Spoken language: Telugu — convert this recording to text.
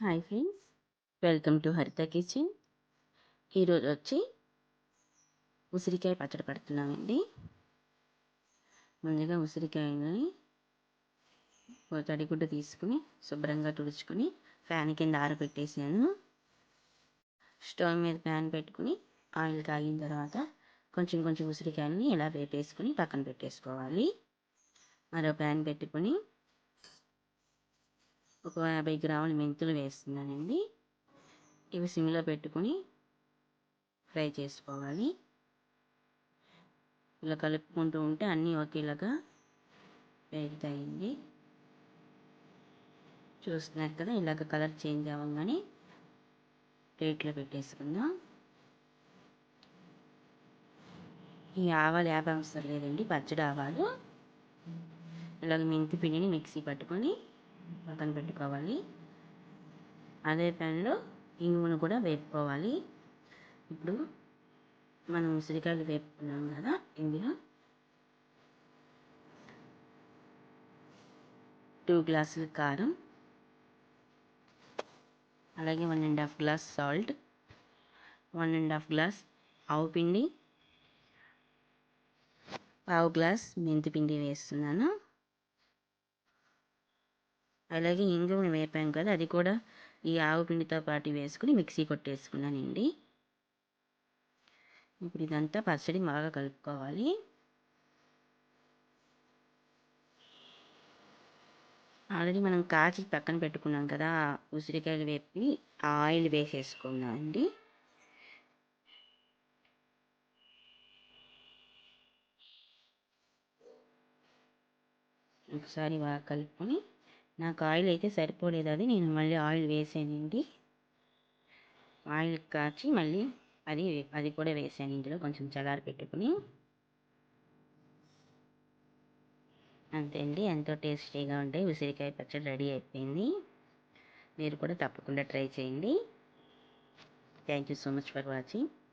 హాయ్ ఫ్రెండ్స్, వెల్కమ్ టు హరిత కిచెన్. ఈరోజు వచ్చి ఉసిరికాయ పచ్చడి పెడుతున్నామండి. ముందుగా ఉసిరికాయని తడిగుడ్డ తీసుకుని శుభ్రంగా తుడుచుకుని ఫ్యాన్ కింద ఆరబెట్టేసాను. స్టవ్ మీద ప్యాన్ పెట్టుకుని ఆయిల్ కాగిన తర్వాత కొంచెం కొంచెం ఉసిరికాయలని ఇలా వేపేసుకుని పక్కన పెట్టేసుకోవాలి. మరో ప్యాన్ పెట్టుకుని ఒక 50 గ్రాముల మెంతులు వేస్తున్నానండి. ఇవి సిమ్లో పెట్టుకుని ఫ్రై చేసుకోవాలి. ఇలా కలుపుకుంటూ ఉంటే అన్నీ ఒకేలాగా వేగుతాయండి. చూస్తున్నారు కదా, ఇలాగ కలర్ చేంజ్ అవ్వగానే ప్లేట్లో పెట్టేసుకుందాం. ఈ ఆవాలు అవసరం లేదండి, పచ్చడి ఆవాలు. ఇలాగ మెంతి పిండిని మిక్సీ పట్టుకొని పక్కన పెట్టుకోవాలి. అదే ప్యాన్లో ఇంగువను కూడా వేపుకోవాలి. ఇప్పుడు మనం ఉసిరికాయలు వేపుకున్నాం కదా, ఇందులో 2 గ్లాసులు కారం, అలాగే 1½ గ్లాస్ సాల్ట్, 1½ గ్లాస్ ఆవు పిండి, 1/2 గ్లాస్ మెంతి పిండి వేస్తున్నాను. అలాగే ఇంగువను వేపాం కదా, అది కూడా ఈ ఆవు పిండితో పాటు వేసుకుని మిక్సీ కొట్టేసుకున్నానండి. ఇప్పుడు ఇదంతా పచ్చడి బాగా కలుపుకోవాలి. ఆల్రెడీ మనం కాచి పక్కన పెట్టుకున్నాం కదా, ఉసిరికాయలు వేపి ఆయిల్ వేసేసుకున్నాం అండి. ఒకసారి బాగా కలుపుకొని, నాకు ఆయిల్ అయితే సరిపోలేదు, అది నేను మళ్ళీ ఆయిల్ వేసానండి. ఆయిల్ కాచి మళ్ళీ అది కూడా వేసాను ఇందులో, కొంచెం చల్లారి పెట్టుకుని. అంతే అండి, ఎంతో టేస్టీగా ఉంటే ఉసిరికాయ పచ్చడి రెడీ అయిపోయింది. మీరు కూడా తప్పకుండా ట్రై చేయండి. Thank you so much for watching.